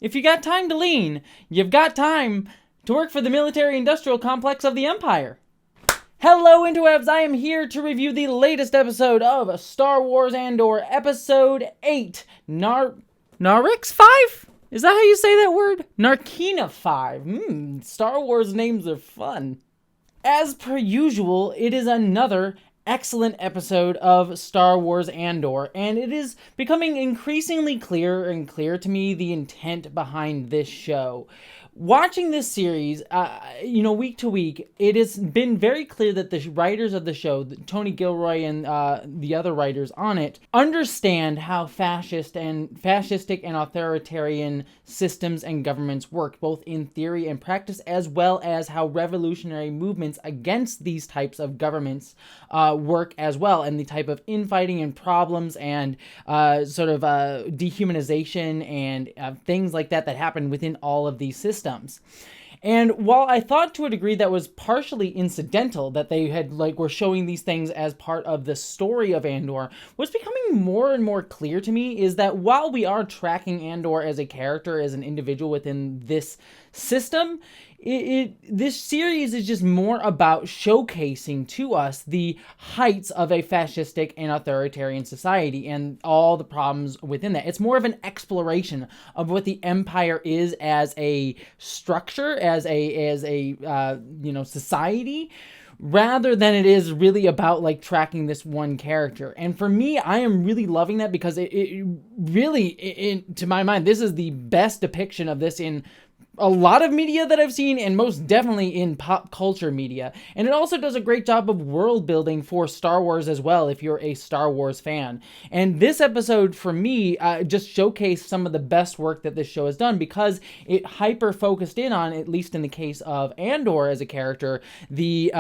If you got time to lean, you've got time to work for the military-industrial complex of the Empire. Hello, interwebs! I am here to review the latest episode of Star Wars Andor, Episode 8, Narix 5? Is that how you say that word? Narkina 5. Star Wars names are fun. As per usual, it is another excellent episode of Star Wars Andor, and it is becoming increasingly clearer and clear to me the intent behind this show. Watching this series, week to week, it has been very clear that the writers of the show, Tony Gilroy and the other writers on it, understand how fascistic and authoritarian systems and governments work, both in theory and practice, as well as how revolutionary movements against these types of governments work as well, and the type of infighting and problems and dehumanization and things like that happen within all of these systems. And while I thought to a degree that was partially incidental, that they had were showing these things as part of the story of Andor, what's becoming more and more clear to me is that while we are tracking Andor as a character, as an individual within this system, this series is just more about showcasing to us the heights of a fascistic and authoritarian society and all the problems within that. It's more of an exploration of what the Empire is as a structure, as a society, rather than it is really about tracking this one character. And for me, I am really loving that because it really, to my mind, this is the best depiction of this in a lot of media that I've seen, and most definitely in pop culture media. And it also does a great job of world building for Star Wars as well, if you're a Star Wars fan. And this episode, for me, just showcased some of the best work that this show has done, because it hyper-focused in on, at least in the case of Andor as a character, the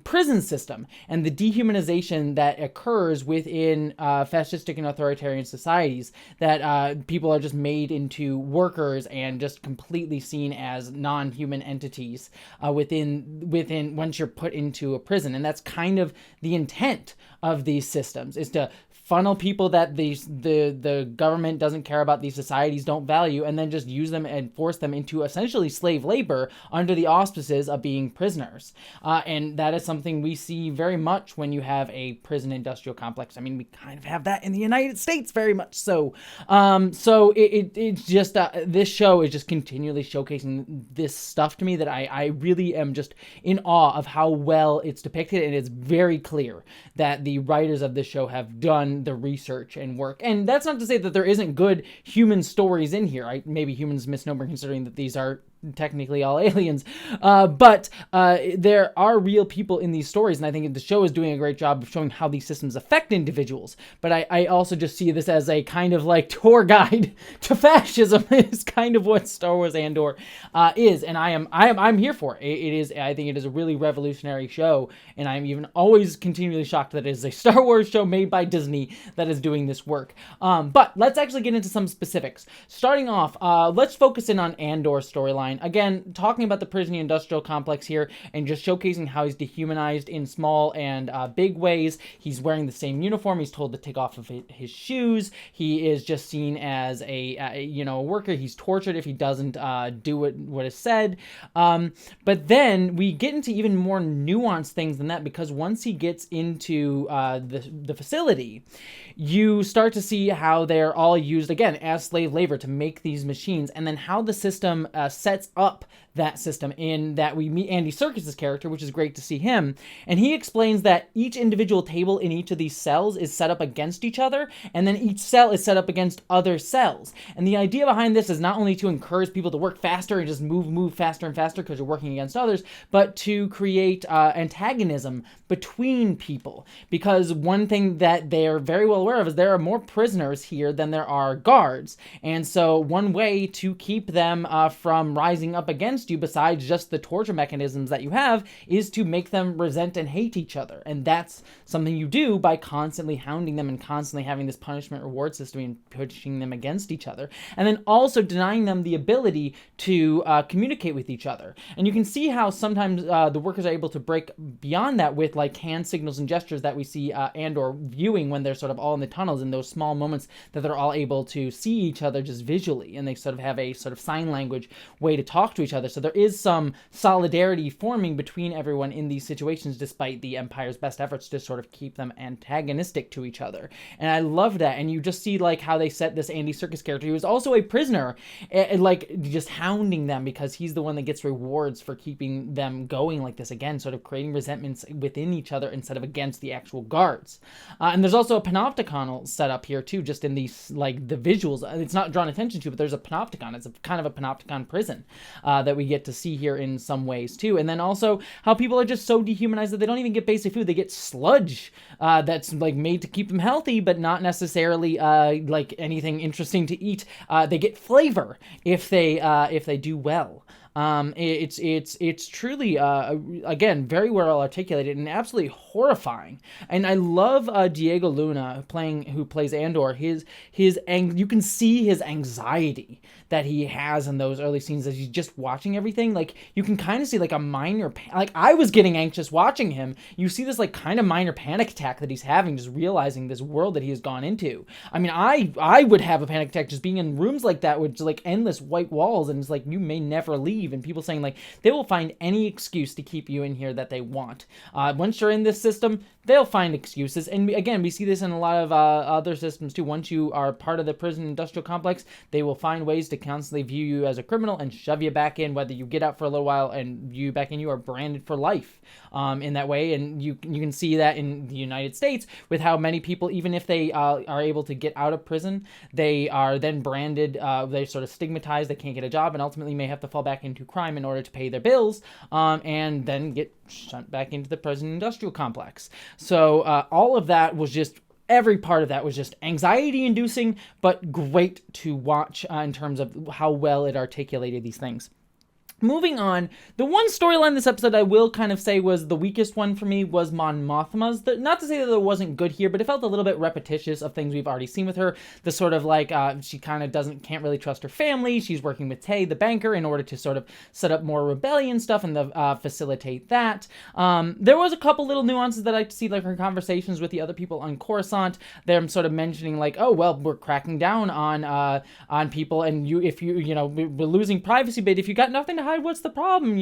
prison system and the dehumanization that occurs within fascistic and authoritarian societies, that people are just made into workers and just completely seen as non-human entities within once you're put into a prison. And that's kind of the intent of these systems, is to funnel people that the government doesn't care about, these societies don't value, and then just use them and force them into essentially slave labor under the auspices of being prisoners. And that is something we see very much when you have a prison industrial complex. I mean, we kind of have that in the United States, very much so. It's just this show is just continually showcasing this stuff to me that I really am just in awe of how well it's depicted, and it's very clear that the writers of this show have done the research and work. And that's not to say that there isn't good human stories in here. Maybe humans misnomer, considering that these are technically all aliens, but there are real people in these stories, and I think the show is doing a great job of showing how these systems affect individuals. But I also just see this as a kind of tour guide to fascism. Is kind of what Star Wars Andor is, and I'm here for it. I think it is a really revolutionary show, and I'm even always continually shocked that it is a Star Wars show made by Disney that is doing this work. But let's actually get into some specifics. Starting off, let's focus in on Andor's storyline. Again, talking about the prison industrial complex here, and just showcasing how he's dehumanized in small and big ways. He's wearing the same uniform. He's told to take off of his shoes. He is just seen as a worker. He's tortured if he doesn't do what is said. But then we get into even more nuanced things than that, because once he gets into the facility, you start to see how they're all used again as slave labor to make these machines, and then how the system sets up that system, in that we meet Andy Serkis' character, which is great to see him, and he explains that each individual table in each of these cells is set up against each other, and then each cell is set up against other cells. And the idea behind this is not only to encourage people to work faster and just move faster and faster because you're working against others, but to create antagonism between people, because one thing that they're very well aware of is there are more prisoners here than there are guards, and so one way to keep them from rising up against against you, besides just the torture mechanisms that you have, is to make them resent and hate each other. And that's something you do by constantly hounding them and constantly having this punishment reward system and pushing them against each other. And then also denying them the ability to communicate with each other. And you can see how sometimes the workers are able to break beyond that with like hand signals and gestures that we see Andor viewing when they're sort of all in the tunnels, in those small moments that they're all able to see each other just visually, and they sort of have a sort of sign language way to talk to each other. So there is some solidarity forming between everyone in these situations, despite the Empire's best efforts to sort of keep them antagonistic to each other. And I love that. And you just see like how they set this Andy Serkis character, who is also a prisoner, like just hounding them because he's the one that gets rewards for keeping them going like this, again sort of creating resentments within each other instead of against the actual guards. And there's also a panopticon set up here too, just in these like the visuals. It's not drawn attention to, but there's a panopticon. It's a kind of a panopticon prison that we get to see here in some ways too. And then also how people are just so dehumanized that they don't even get basic food. They get sludge that's like made to keep them healthy, but not necessarily like anything interesting to eat. They get flavor if they do well. It's truly again very well articulated and absolutely horrifying. And I love Diego Luna who plays Andor. You can see his anxiety that he has in those early scenes as he's just watching everything. Like you can kind of see like a minor like I was getting anxious watching him. You see this like kind of minor panic attack that he's having, just realizing this world that he has gone into. I mean, I would have a panic attack just being in rooms like that with like endless white walls, and it's like you may never leave, and people saying like they will find any excuse to keep you in here that they want. Once you're in this system, they'll find excuses. And again, we see this in a lot of other systems too. Once you are part of the prison industrial complex, they will find ways to constantly view you as a criminal and shove you back in, whether you get out for a little while and view you back in, you are branded for life in that way. And you can see that in the United States with how many people, even if they are able to get out of prison, they are then branded, they're sort of stigmatized, they can't get a job, and ultimately may have to fall back into crime in order to pay their bills, and then get sent back into the prison industrial complex. So all of that was just, every part of that was just anxiety-inducing, but great to watch in terms of how well it articulated these things. Moving on, the one storyline this episode I will kind of say was the weakest one for me was Mon Mothma's. Not to say that it wasn't good here, but it felt a little bit repetitious of things we've already seen with her. The sort of like, she kind of can't really trust her family. She's working with Tay, the banker, in order to sort of set up more rebellion stuff and facilitate that. There was a couple little nuances that I see, like her conversations with the other people on Coruscant. They're sort of mentioning like, oh, well, we're cracking down on people, and we're losing privacy, but if you got nothing to hide, what's the problem?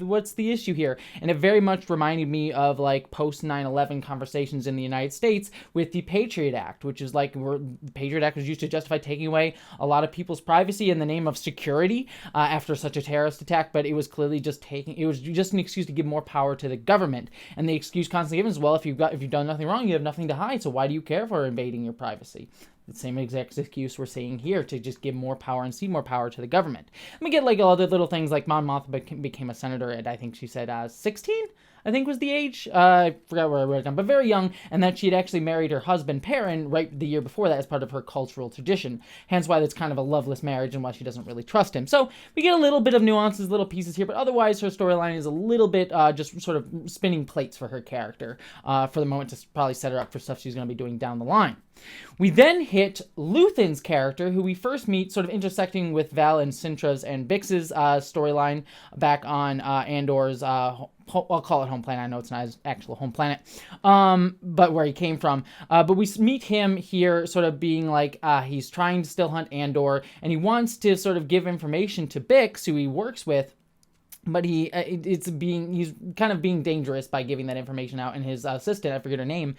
What's the issue here? And it very much reminded me of like post 9/11 conversations in the United States with the Patriot Act, which is like where the Patriot Act was used to justify taking away a lot of people's privacy in the name of security after such a terrorist attack. But it was clearly just an excuse to give more power to the government. And the excuse constantly given is, well, if you've done nothing wrong, you have nothing to hide, so why do you care for invading your privacy? The same exact excuse we're seeing here, to just give more power and cede more power to the government. And we get like other little things, like Mon Mothma became a senator at, I think she said 16? I think was the age. I forgot where I wrote it down, but very young, and that she had actually married her husband Perrin right the year before that as part of her cultural tradition. Hence why it's kind of a loveless marriage and why she doesn't really trust him. So we get a little bit of nuances, little pieces here, but otherwise her storyline is a little bit just sort of spinning plates for her character for the moment, to probably set her up for stuff she's going to be doing down the line. We then hit Luthen's character, who we first meet sort of intersecting with Val and Sintra's and Bix's storyline back on Andor's I'll call it home planet. I know it's not his actual home planet, but where he came from. But we meet him here sort of being like, he's trying to still hunt Andor, and he wants to sort of give information to Bix, who he works with. But he's kind of being dangerous by giving that information out, and his assistant, I forget her name,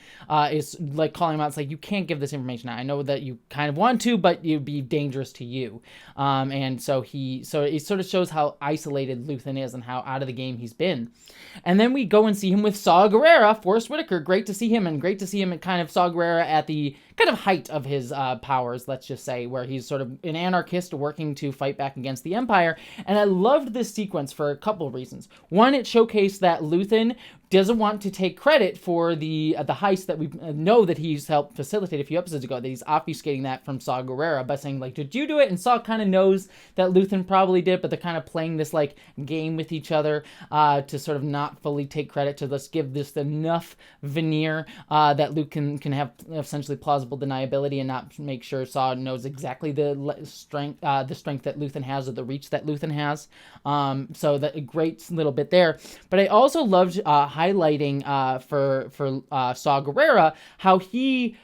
is like calling him out. It's like, you can't give this information out. I know that you kind of want to, but it'd be dangerous to you. And so it sort of shows how isolated Luthen is and how out of the game he's been. And then we go and see him with Saw Gerrera, Forrest Whitaker. Great to see him, and great to see him at kind of Saw Gerrera at the kind of height of his powers, let's just say, where he's sort of an anarchist working to fight back against the Empire. And I loved this sequence for a couple of reasons. One, it showcased that Luthen doesn't want to take credit for the heist that we know that he's helped facilitate a few episodes ago, that he's obfuscating that from Saw Gerrera by saying, like, did you do it? And Saw kind of knows that Luthen probably did, but they're kind of playing this, like, game with each other to sort of not fully take credit, to let's give this enough veneer that Luke can have essentially plausible deniability and not make sure Saw knows exactly the strength that Luthen has, or the reach that Luthen has. So that a great little bit there. But I also loved highlighting for Saw Gerrera how he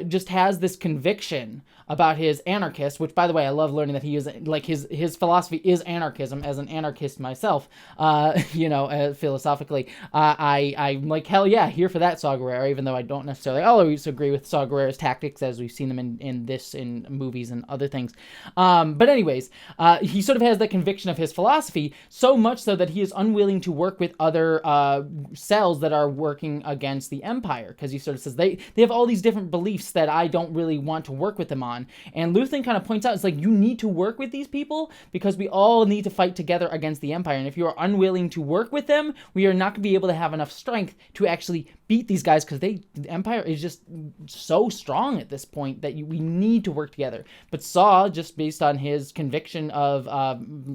just has this conviction about his anarchist, which, by the way, I love learning that he is, like, his philosophy is anarchism. As an anarchist myself, philosophically, I'm like, hell yeah, here for that, Saw Gerrera, even though I don't necessarily always agree with Saw Gerrera's tactics as we've seen them in movies and other things. But anyways, he sort of has that conviction of his philosophy, so much so that he is unwilling to work with other cells that are working against the Empire, because he sort of says they have all these different beliefs that I don't really want to work with them on. And Luthen kind of points out, it's like, you need to work with these people because we all need to fight together against the Empire. And if you are unwilling to work with them, we are not going to be able to have enough strength to actually beat these guys, because the Empire is just so strong at this point that we need to work together. But Saw, just based on his conviction of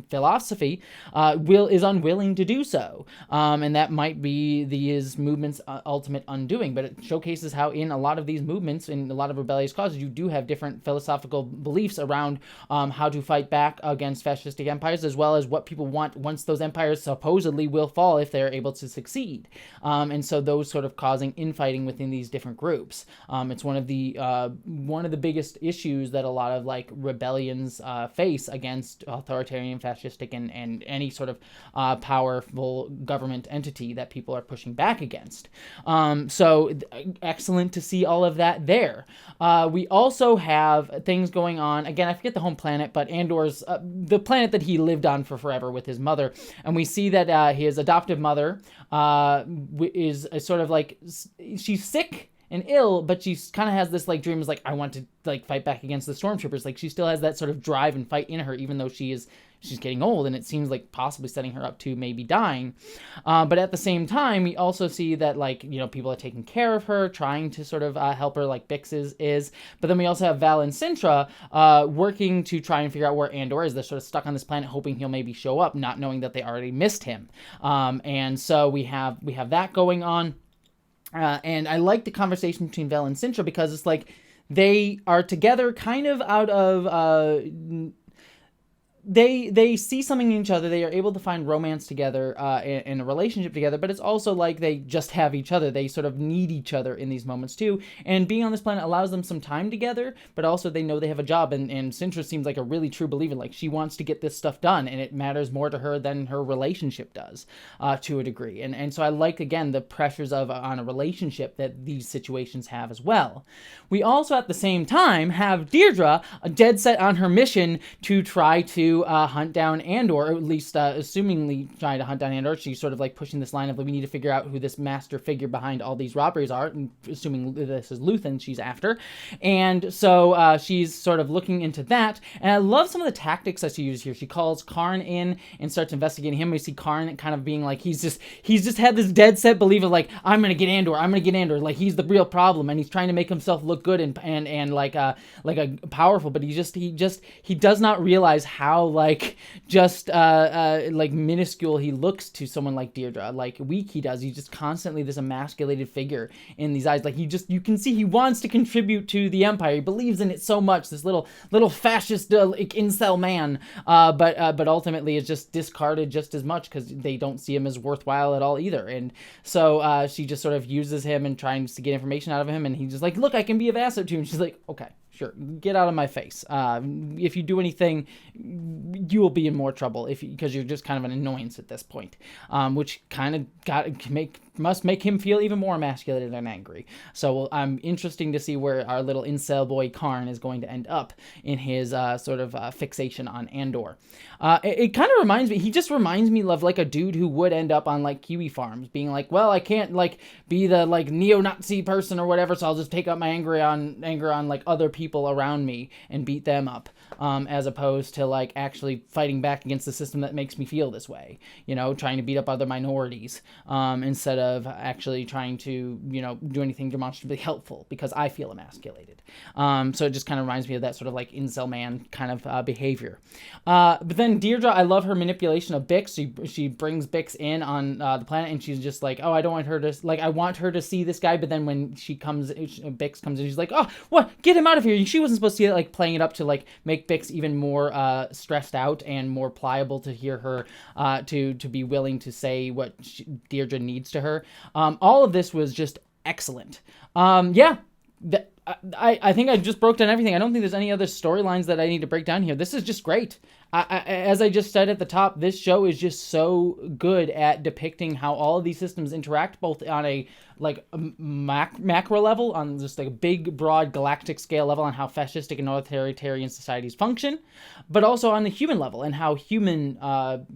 philosophy, is unwilling to do so. And that might be his movement's ultimate undoing. But it showcases how in a lot of these movements, in a lot of rebellious causes, you do have different philosophical beliefs around how to fight back against fascistic empires, as well as what people want once those empires supposedly will fall if they're able to succeed. And so those sort of causing infighting within these different groups. It's one of the biggest issues that a lot of, like, rebellions face against authoritarian, fascistic, and any sort of powerful government entity that people are pushing back against. So excellent to see all of that there. We also have things going on. Again, I forget the home planet, but Andor's the planet that he lived on for forever with his mother. And we see that his adoptive mother is sort of like, she's sick and ill, but she kind of has this, like, dream is like, I want to, like, fight back against the stormtroopers. Like, she still has that sort of drive and fight in her, even though she's getting old, and it seems like possibly setting her up to maybe dying. But at the same time, we also see that, like, people are taking care of her, trying to sort of help her, like Bix is. But then we also have Val and Sintra working to try and figure out where Andor is. They're sort of stuck on this planet, hoping he'll maybe show up, not knowing that they already missed him. And so we have that going on. And I like the conversation between Val and Sintra, because it's like they are together kind of out of they see something in each other. They are able to find romance together and a relationship together, but it's also like they just have each other. They sort of need each other in these moments too. And being on this planet allows them some time together, but also they know they have a job. And Sintra seems like a really true believer. Like, she wants to get this stuff done, and it matters more to her than her relationship does to a degree. And so I like, again, the pressures on a relationship that these situations have as well. We also, at the same time, have Deirdre dead set on her mission to try to hunt down Andor, or at least assumingly trying to hunt down Andor. She's sort of like pushing this line of, like, we need to figure out who this master figure behind all these robberies are, and assuming this is Luthen she's after. And so she's sort of looking into that, and I love some of the tactics that she uses here. She calls Karn in and starts investigating him. We see Karn kind of being like, he's just had this dead set belief of, like, I'm gonna get Andor, like, he's the real problem, and he's trying to make himself look good and like a powerful, but he does not realize how, like, just like minuscule he looks to someone like Deirdre, like weak he does. He's just constantly this emasculated figure in these eyes. Like, you can see he wants to contribute to the Empire. He believes in it so much, this little fascist like incel man, but ultimately is just discarded just as much because they don't see him as worthwhile at all either. And so she just sort of uses him and tries to get information out of him, and he's just like, look, I can be of asset to you. And she's like, okay, sure, get out of my face. If you do anything, you will be in more trouble because you're just kind of an annoyance at this point, which kind of must make him feel even more emasculated and angry. So I'm interesting to see where our little incel boy Karn is going to end up in his sort of fixation on Andor. It kind of reminds me, he just reminds me of like a dude who would end up on like kiwi farms being like, well, I can't like be the like neo-Nazi person or whatever, so I'll just take out my anger on like other people people around me and beat them up, as opposed to like actually fighting back against the system that makes me feel this way, trying to beat up other minorities, instead of actually trying to, do anything demonstrably helpful because I feel emasculated. So it just kind of reminds me of that sort of like incel man kind of behavior. But then Deirdre, I love her manipulation of Bix. She brings Bix in on the planet, and she's just like, oh, I don't want her to, like, I want her to see this guy, but then when Bix comes in, she's like, oh, what, get him out of here. She wasn't supposed to see it, like, playing it up to, like, make Bix even more stressed out and more pliable to hear her, to be willing to say what Deirdre needs to her. All of this was just excellent. I think I just broke down everything. I don't think there's any other storylines that I need to break down here. This is just great. As I just said at the top, this show is just so good at depicting how all of these systems interact, both on a like macro level, on just like a big, broad, galactic scale level, on how fascistic and authoritarian societies function, but also on the human level and how human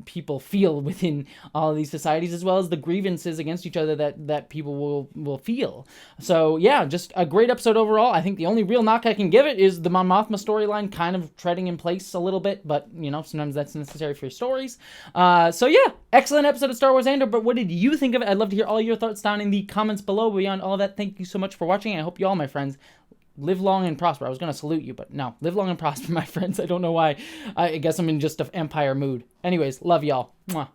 people feel within all of these societies, as well as the grievances against each other that people will feel. So yeah, just a great episode overall. I think the only real knock I can give it is the Mon Mothma storyline kind of treading in place a little bit, but sometimes that's necessary for your stories. So yeah, excellent episode of Star Wars Andor, but what did you think of it? I'd love to hear all your thoughts down in the comments below. Beyond all that, thank you so much for watching. I hope you all, my friends, live long and prosper. I was going to salute you, but no, live long and prosper, my friends. I don't know why. I guess I'm in just an empire mood. Anyways, love y'all. Mwah.